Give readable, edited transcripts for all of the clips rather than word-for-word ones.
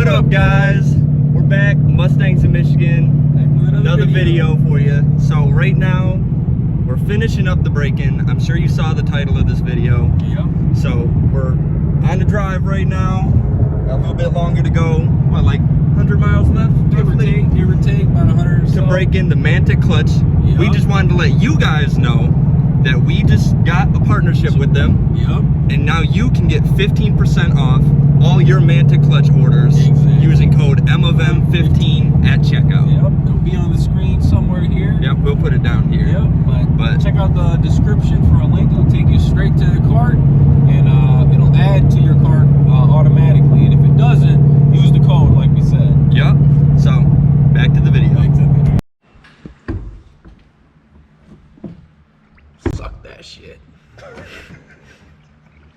What up, guys? We're back, Mustangs in Michigan. Another video for you. So right now, we're finishing up the break-in. I'm sure you saw the title of this video. Yep. So we're on the drive right now. Got a little bit longer to go. What, like 100 miles left? Give or take, about 100 or so. To break in the Mantic clutch. Yep. We just wanted to let you guys know that we just got a partnership with them. Yep. And now you can get 15% off all your Mantic clutch orders using code MOFM15 at checkout. Yep, it'll be on the screen somewhere here. Yep, we'll put it down here. Yep, but check out the description for a link. It'll take you straight to the cart, and it'll add to your cart automatically. And if it doesn't, use the code like we said. Yep, so back to the video. Suck that shit.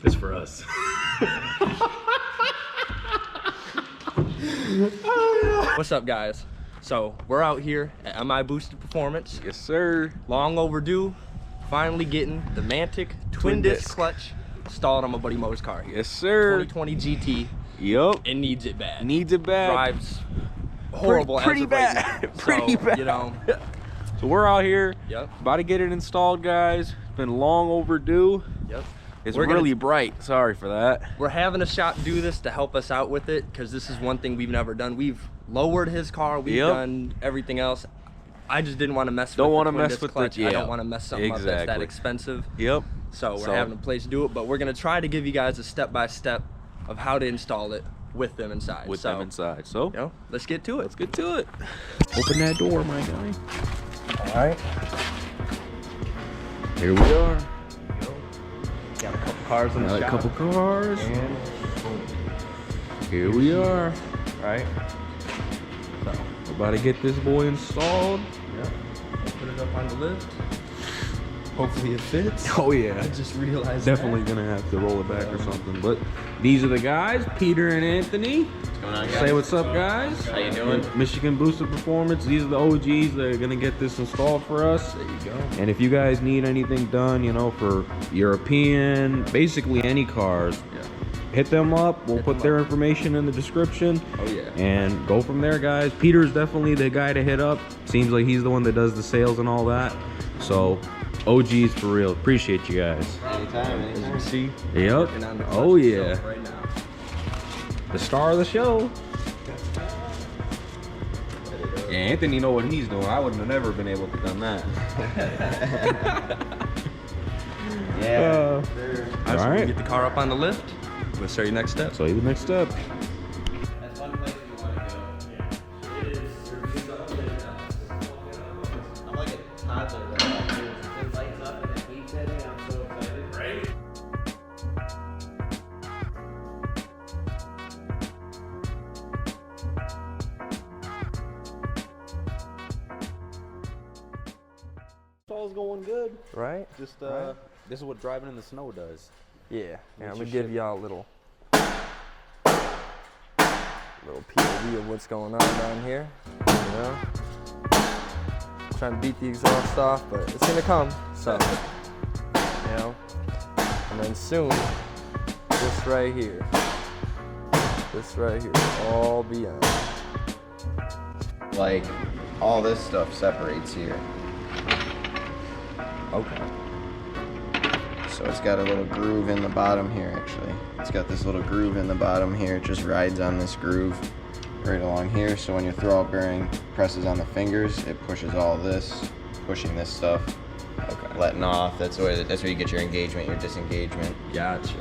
It's for us. What's up, guys? So we're out here at MIBoosted Performance. Yes, sir. Long overdue. Finally getting the Mantic twin disc clutch installed on my buddy Mo's car here. Yes, sir. 2020 GT. Yup. It needs it bad. Needs it bad. Drives horrible. Pretty bad. Right now. Pretty bad. You know. So we're out here. Yep. About to get it installed, guys. It's been long overdue. Yep. It's really bright. Sorry for that. We're having a shop do this to help us out with it, because this is one thing we've never done. We've lowered his car. We've done everything else. I just didn't want to mess with the twin disc clutch. I don't want to mess something up that's that expensive. Yep. So we're having a place to do it, but we're going to try to give you guys a step-by-step of how to install it with them inside. So, you know, let's get to it. Let's get to it. Open that door, my guy. All right. Here we are. Got a couple cars in the shop. Got a couple cars. And here we are. Right. So we're about to get this boy installed. Yeah. Put it up on the lift. Hopefully it fits. Oh yeah. I just realized definitely gonna have to roll it back or something. But these are the guys, Peter and Anthony. What's going on, guys? Say what's up, guys. How you doing? Michigan Boosted Performance. These are the OGs that are gonna get this installed for us. There you go. And if you guys need anything done, you know, for European, basically any cars, hit them up. We'll put their information in the description. Oh yeah. And go from there, guys. Peter's definitely the guy to hit up. Seems like he's the one that does the sales and all that. So OGs for real. Appreciate you guys. Anytime. As you can see. Yep. Oh yeah. Right now. The star of the show. Yeah, Anthony know what he's doing. I wouldn't have never been able to done that. Yeah. All right. Get the car up on the lift. We'll start your next step. So the next step. That's one place you want to go. It is. I'm like a toddler right now. It lights up and it keeps hitting. I'm so excited. Right? All's going good. Right? Just this is what driving in the snow does. Yeah. I'm gonna give y'all a little POV of what's going on down here. You know? Trying to beat the exhaust off, but it's gonna come. So, you know. And then soon, this right here will all be on. Like, all this stuff separates here. Okay. So it's got a little groove in the bottom here, actually. It's got this little groove in the bottom here. It just rides on this groove right along here. So when your throwout bearing presses on the fingers, it pushes all this, pushing this stuff, letting off. That's where you get your engagement, your disengagement. Gotcha.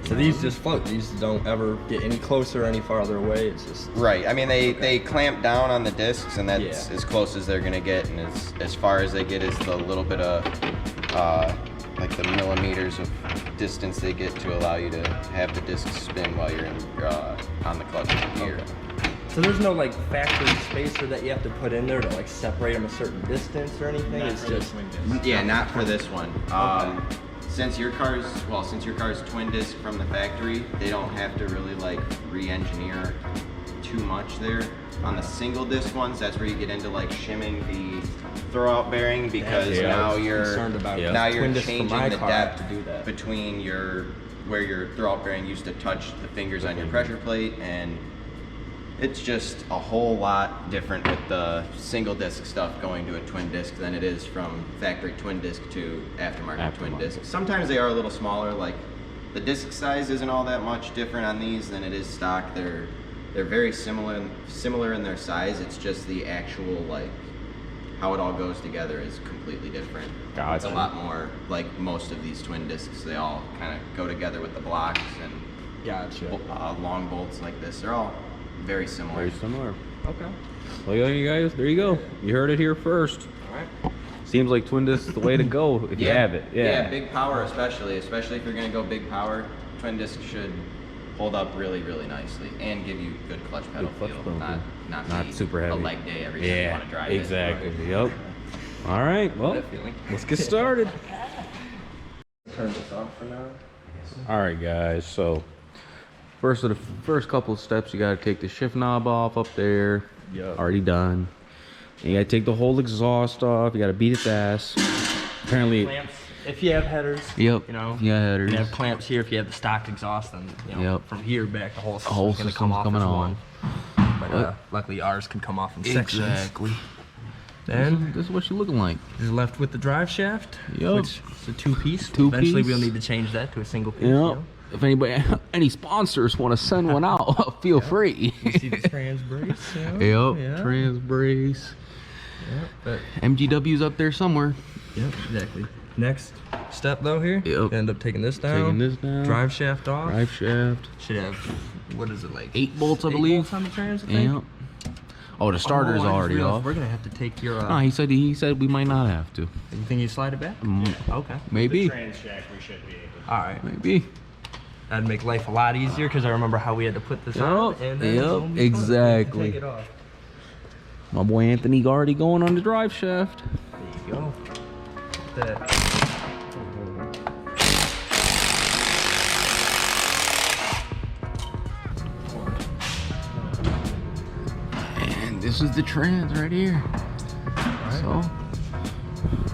So these just float. These don't ever get any closer or any farther away. It's just right. I mean, they clamp down on the discs, and that's as close as they're gonna get, and as far as they get is the little bit of like the millimeters of distance they get to allow you to have the disc spin while you're on the clutch gear. So there's no like factory spacer that you have to put in there to like separate them a certain distance or anything. It's just not for this one. Since your car's twin disc from the factory, they don't have to really like re-engineer too much there. On the single disc ones, that's where you get into like shimming the throwout bearing, because now you're changing the depth between where your throwout bearing used to touch the fingers on your pressure plate and It's just a whole lot different with the single disc stuff going to a twin disc than it is from factory twin disc to aftermarket twin disc. Sometimes they are a little smaller, like the disc size isn't all that much different on these than it is stock. They're very similar in their size. It's just the actual, like, how it all goes together is completely different. Gotcha. It's a lot more like most of these twin discs. They all kind of go together with the blocks and long bolts like this. They're all very similar. Very similar. Okay. Well, yeah, you guys, there you go. You heard it here first. All right. Seems like twin disc is the way to go if you have it. Yeah, big power especially if you're gonna go big power. Twin disc should hold up really, really nicely and give you good clutch pedal feel. Not super heavy. A leg day every time you want to drive exactly. it. Yep. All right. Well, let's get started. Turn this off for now. All right, guys. So first couple of steps, you got to take the shift knob off up there. Yep. Already done. And you got to take the whole exhaust off. You got to beat its ass. Apparently. Clamps, if you have headers. Yep. You know. Yeah, headers. You have clamps here. If you have the stock exhaust, then you know, from here back, the whole whole system's gonna come off coming as on. one. But luckily, ours can come off in sections. Exactly. Then This is what you're looking like. you're left with the drive shaft, Yep. which is a two-piece. Two-piece. Eventually, we'll need to change that to a single piece. Yep. You know? If any sponsors want to send one out, feel free. You see the trans brace? Yep. Yeah. Trans brace. But, MGW's up there somewhere. yep, exactly. Next step though here, Yep. you end up taking this down. Taking this down. Drive shaft off. Drive shaft. Should have, what is it, like 8 bolts, I 8 believe. bolts on the trans, I think? Yep. Oh, the starter's Oh, I just already realized off. We're gonna have to take your. No, he said we might not have to. You think you slide it back? Okay. Maybe. Trans jack we should be able All right. Maybe. That'd make life a lot easier because I remember how we had to put this on. And then Yep, boom, boom, exactly. Take it off. My boy Anthony already going on the drive shaft. There you go. That. And this is the trans right here. Right. So,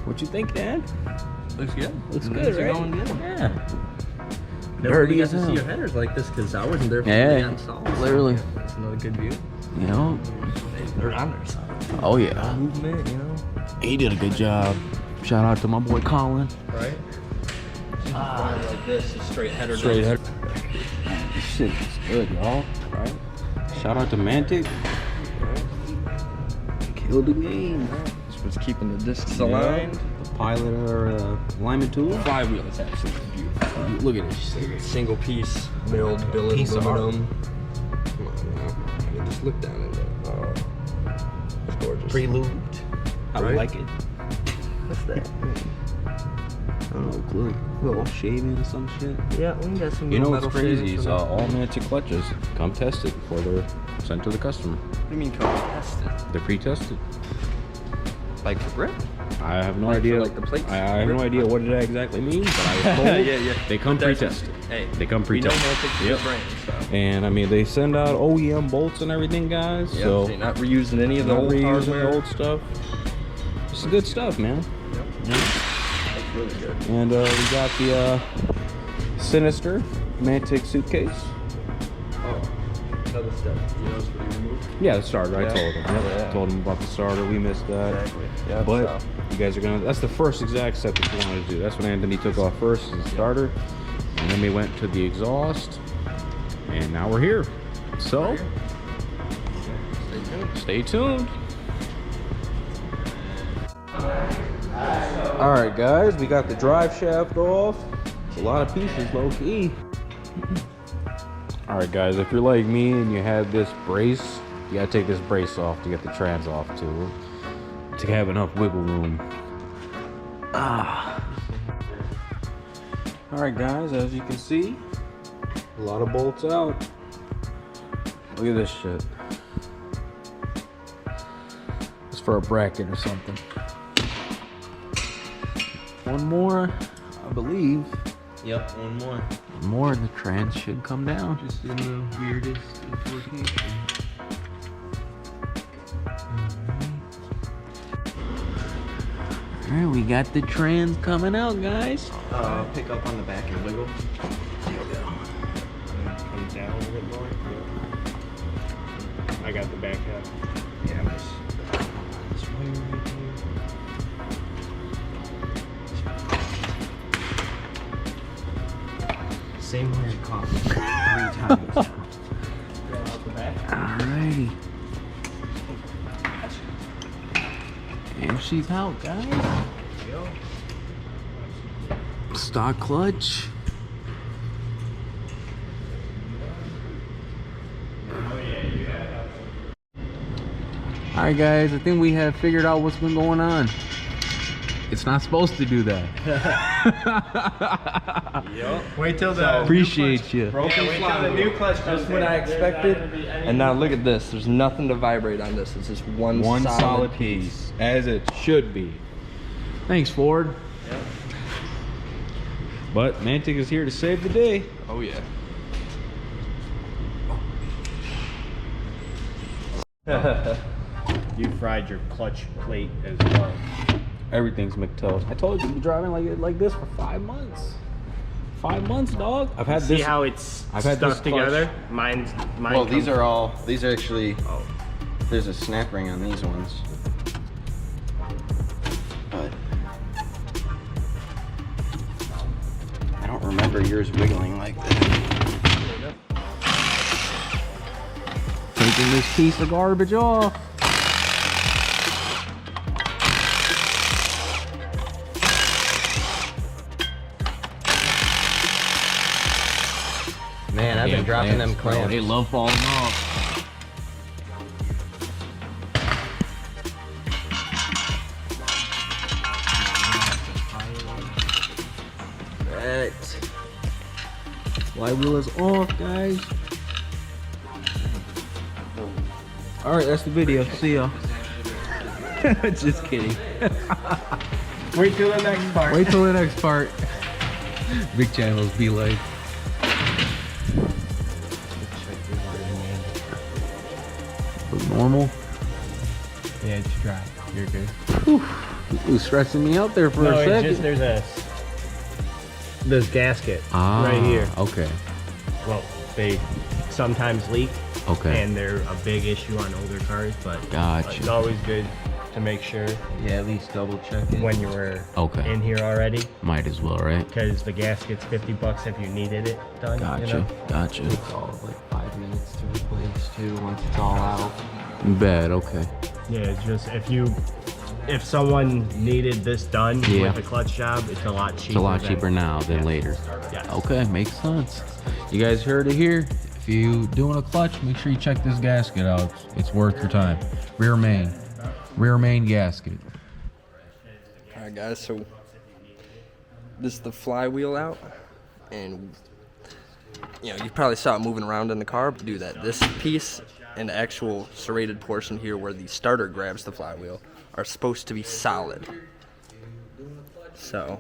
what you think, Dad? Looks good. Looks Things good, are right? going good. Yeah. Never Dirty really got as to hell. see your headers like this because I wasn't there for Yeah, when they got installed. So literally. That's another good view. You know? They're on there. So. Oh yeah. Movement, you know. He did a good job. Shout out to my boy Colin. Right. Like this, just straight header. Straight down. header. This shit is good, y'all. Right? Shout out to Mantic. Killed the game. This was keeping the discs Yeah. aligned. The pilot or alignment tool. Flywheel is absolutely beautiful. Look at this. Single piece milled billet Piece of aluminum. Come on now. I mean, just look down at it. Oh, it's gorgeous. Pre-lubed. I Right? like it. What's that? I don't know, look, little shaving or some shit. Yeah, we got some. You know little what's metal crazy? shavings Is from it. all Mantic clutches come tested before they're sent to the customer. What do you mean tested? They're pre-tested. Like for grip? I have no Like for, idea. like, the plates? I have no idea what it exactly means, but I was told Yeah. they come But that's- pre-tested. Hey, They come we know pre-tested. Mantic's Yep. brand, so. And I mean, they send out OEM bolts and everything, guys. Yeah, so you're not reusing any of the not old reusing hardware. the old stuff. It's good stuff, man. That's really good. And we got the Sinister Mantic suitcase. Oh, another step. You notice what he removed? Yeah, the starter. I Yeah. told him. Yep. Yeah. Told him about the starter. We missed that. Exactly. Yeah, But so. you guys are gonna. That's the first exact step that you wanted to do. That's what Anthony took off first, is the starter, and then we went to the exhaust, and now we're here. So stay tuned. All right, guys, we got the drive shaft off. It's a lot of pieces, low key. All right, guys, if you're like me and you have this brace, you gotta take this brace off to get the trans off too, to have enough wiggle room. All right, guys, as you can see, a lot of bolts out. Look at this shit. It's for a bracket or something. One more, I believe. Yep, one more. One more, and the trans should come down. Just in the weirdest location. All right, we got the trans coming out, guys. Pick up on the back and wiggle. come down a little bit more. back up. Yeah, this wire right there. Same wire caught me 3 times now. Alrighty. And she's out, guys. Stock clutch. Alright guys, I think we have figured out what's been going on. It's not supposed to do that. Wait till the Appreciate you. wait till the new clutch. Just what I expected. And now look at this. There's nothing to vibrate on this. It's just one solid piece. as it should be. Thanks, Ford. Yep. But Mantic is here to save the day. Oh yeah. You fried your clutch plate as well. Everything's McToast. I told you, you're driving like this for 5 months. 5 months, dog. I've had See this. how it's I've had stuck this clutch. together? Mine Well, these comes- are actually, there's a snap ring on these ones. But I don't remember yours wiggling like that. Taking this piece of garbage off. Man, I've been dropping them Bro, clamps. they love falling off. Right. Flywheel is off, guys. Alright, that's the video. See ya. Just kidding. Wait till the next part. Wait till the next part. Big channels be like. Normal. Yeah, it's dry. You're good. It was stressing me out there for No, a it's second. just there's this gasket right here. Okay. Well, they sometimes leak, Okay. and they're a big issue on older cars. But Gotcha. it's always good to make sure Yeah, at least double check it. when you were Okay. in here already, Might as well, right? because the gasket's $50 if you needed it done. Gotcha. You know? Gotcha. It's all like 5 minutes to replace too once it's all out. Bad. Okay. Yeah, it's just if someone needed this done Yeah. with the clutch job, it's a lot cheaper. It's a lot than- cheaper now than later. Yes. Okay, makes sense. You guys heard it here. If you doing a clutch, make sure you check this gasket out. It's worth your time. Rear main gasket. All right, guys. So this is the flywheel out, and you know you probably saw it moving around in the car. But do that. This piece and the actual serrated portion here, where the starter grabs the flywheel, are supposed to be solid. So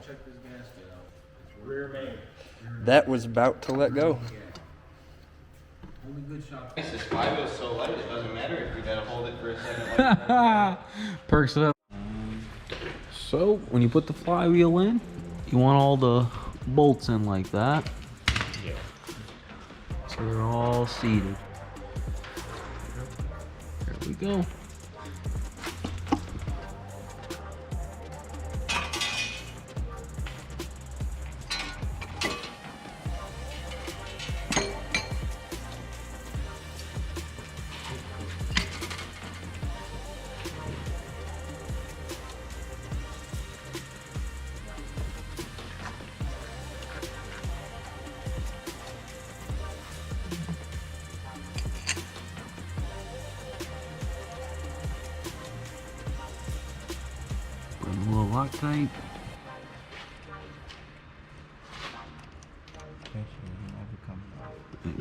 that was about to let go. This flywheel's so light, it doesn't matter if you gotta hold it for a second. Perks it up. So when you put the flywheel in, you want all the bolts in like that. Yeah. So they're all seated. There we go. A little Loctite.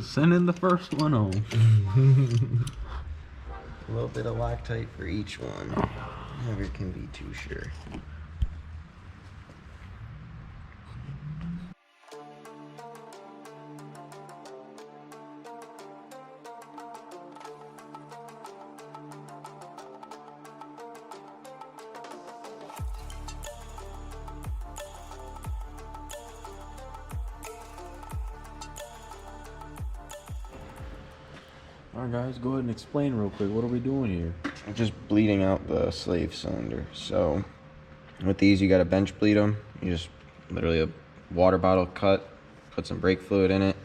Sending the first one home. A little bit of Loctite for each one. Never can be too sure. All right, guys, go ahead and explain real quick. What are we doing here? Just bleeding out the slave cylinder. So with these, you got to bench bleed them. You just literally a water bottle cut, put some brake fluid in it,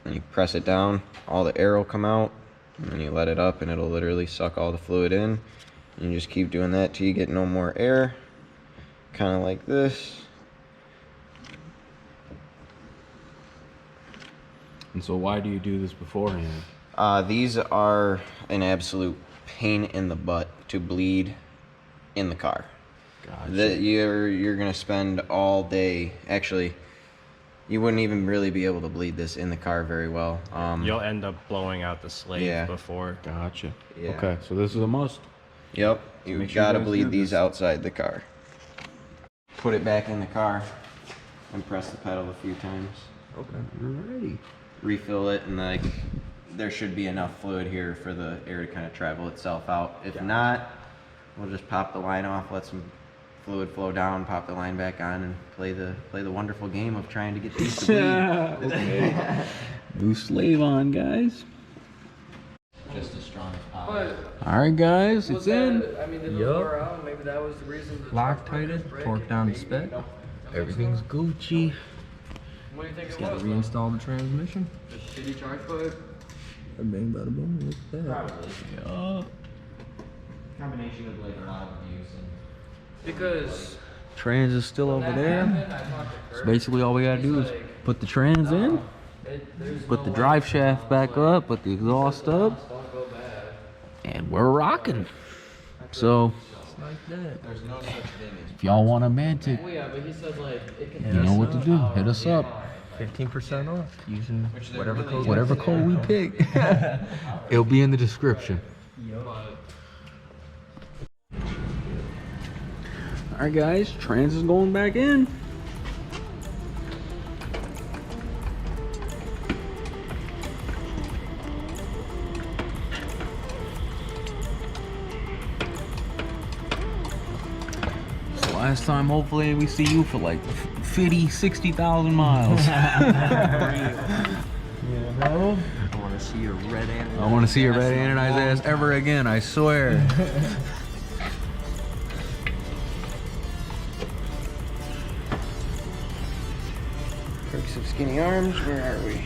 and you press it down. All the air will come out, and then you let it up, and it'll literally suck all the fluid in. And you just keep doing that till you get no more air, kind of like this. And so why do you do this beforehand? These are an absolute pain in the butt to bleed in the car. Gotcha. You're gonna spend all day. Actually, you wouldn't even really be able to bleed this in the car very well. You'll end up blowing out the slave Yeah. before. Gotcha. Yeah. Okay, so this is a must. Yep, Make you sure you gotta guys bleed do these this. outside the car. Put it back in the car and press the pedal a few times. Okay. Alrighty. Refill it, and like there should be enough fluid here for the air to kind of travel itself out. If not, we'll just pop the line off, let some fluid flow down, pop the line back on, and play the wonderful game of trying to get these to bleed. Okay. New slave on, guys. Just as strong as possible. All right, guys, it's in. I mean, did it Yup. wear out? Maybe that was the reason. Loctited, torque down to spec. Everything's Gucci. What do you think Just it gotta was? reinstall the transmission. The shitty charge plug? Bang, bada boom. Look at that. Probably. Yeah. Combination of like a lot of abuse and Because Trans is still over that there. happened, I talked to So Kurt. basically, all we gotta do is like, put the trans in, There's put no the way drive shaft back up, put the exhaust up, don't go bad. and we're rocking. So, Like that. there's no such thing as if y'all want a Mantic, Well, yeah, but he said like it can. you know what to do. Hit us up. 15% off using whatever code. Whatever code we pick, it'll be in the description. All right, guys, trans is going back in. So last time, hopefully, we see you for like 50, 60,000 miles. I want to see your red anodized. I want to see your red anodized ass ever again, I swear. perks of skinny arms. Where are we?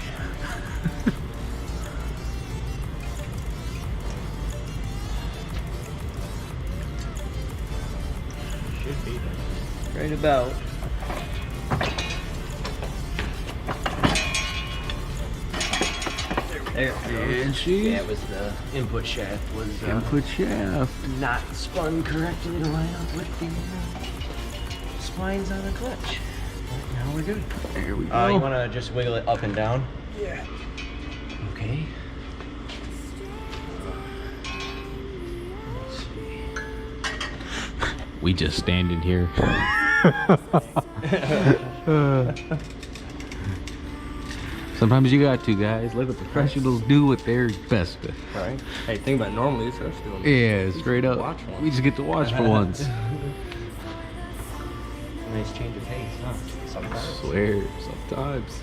Should be there. Right about. There we go. And she Yeah, it was the input shaft was input shaft. not spun correctly to line up with the splines on the clutch. But now we're good. There we You go. want to just wiggle it up and down? Yeah. Okay. We just standing here. Sometimes you got to, guys. Let the professionals do what they're best with. Right. Hey, think about it, normally it's us doing it. Yeah, straight up. watch one. We just get to watch for once. Nice change of pace, huh? Sometimes. Swear, sometimes.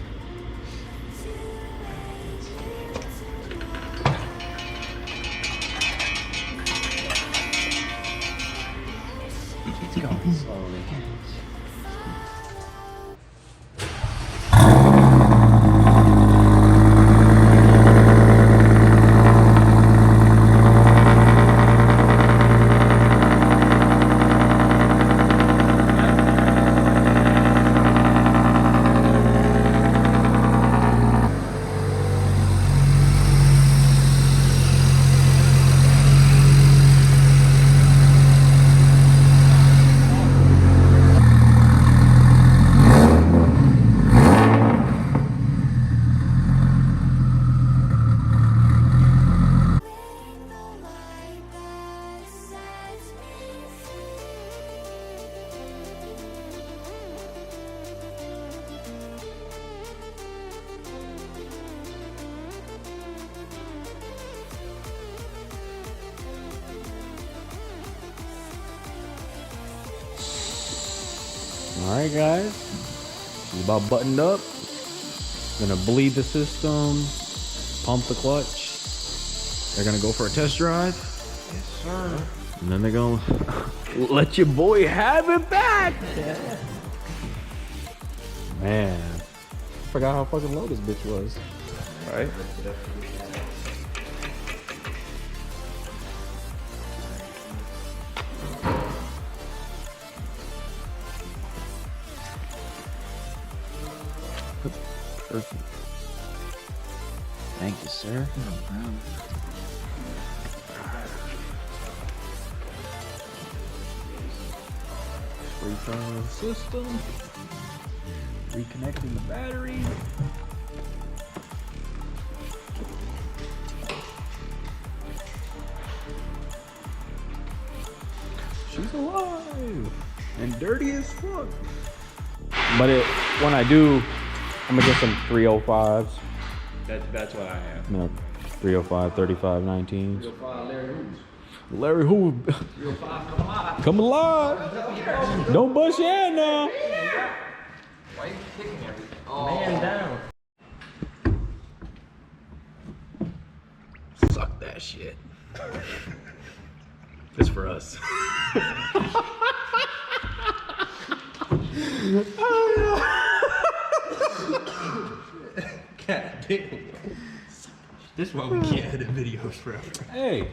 It's going slowly. Alright, guys. She's about buttoned up. Gonna bleed the system, pump the clutch, They're gonna go for a test drive. Yes, sir. And then they're gonna let your boy have it back. Yeah. Man, I forgot how fucking low this bitch was. Right? Perfect. Thank you, sir. Restarting the system. Reconnecting the battery. She's alive and dirty as fuck. But when I do, I'm gonna get some 305s. That's what I have. No, 305, 35, 19s. 305 Larry Hooves. Larry Hoover. 305 come alive. Come alive. Don't bust your head now. Why are you kicking everything? Man down. Suck that shit. It's for us. God damn. This is why we can't edit videos forever. Hey,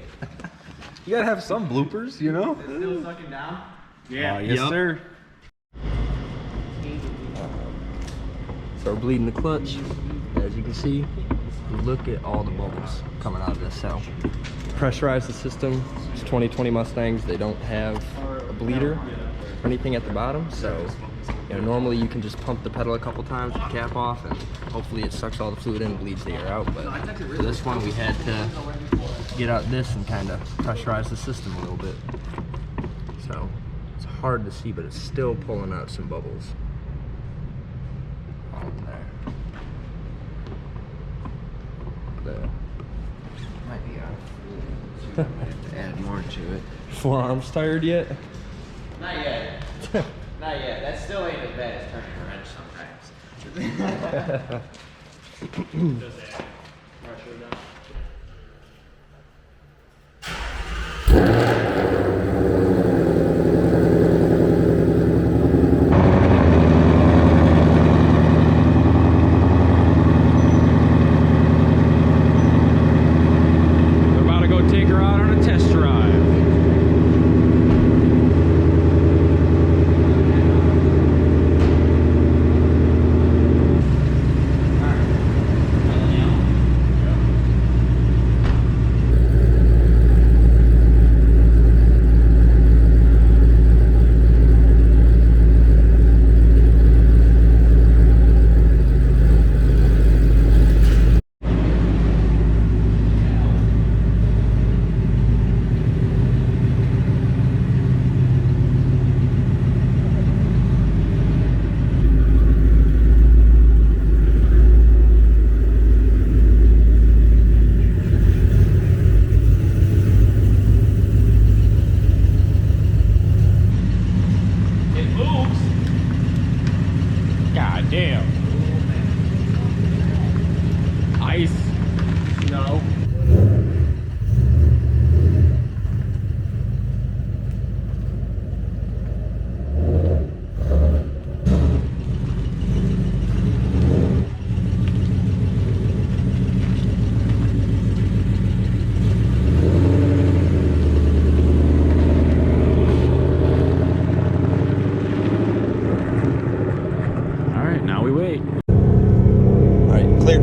you gotta have some bloopers, you know? Still sucking down? Yeah. Yes, sir. So we're bleeding the clutch. As you can see, look at all the bubbles coming out of this cell. Pressurize the system. It's 2020 Mustangs. They don't have a bleeder or anything at the bottom. So, you know, normally you can just pump the pedal a couple times with the cap off and hopefully it sucks all the fluid in and bleeds the air out. But for this one, we had to get out this and kind of pressurize the system a little bit. So it's hard to see, but it's still pulling out some bubbles. There. Might be out of fluid. Might have to add more to it. Forearms tired yet? Not yet. Not yet. That still ain't as bad as turning a wrench sometimes. Does that pressure down? We're about to go take her out on a test drive. God damn. Ice. No. All right, now we wait. All right, clear.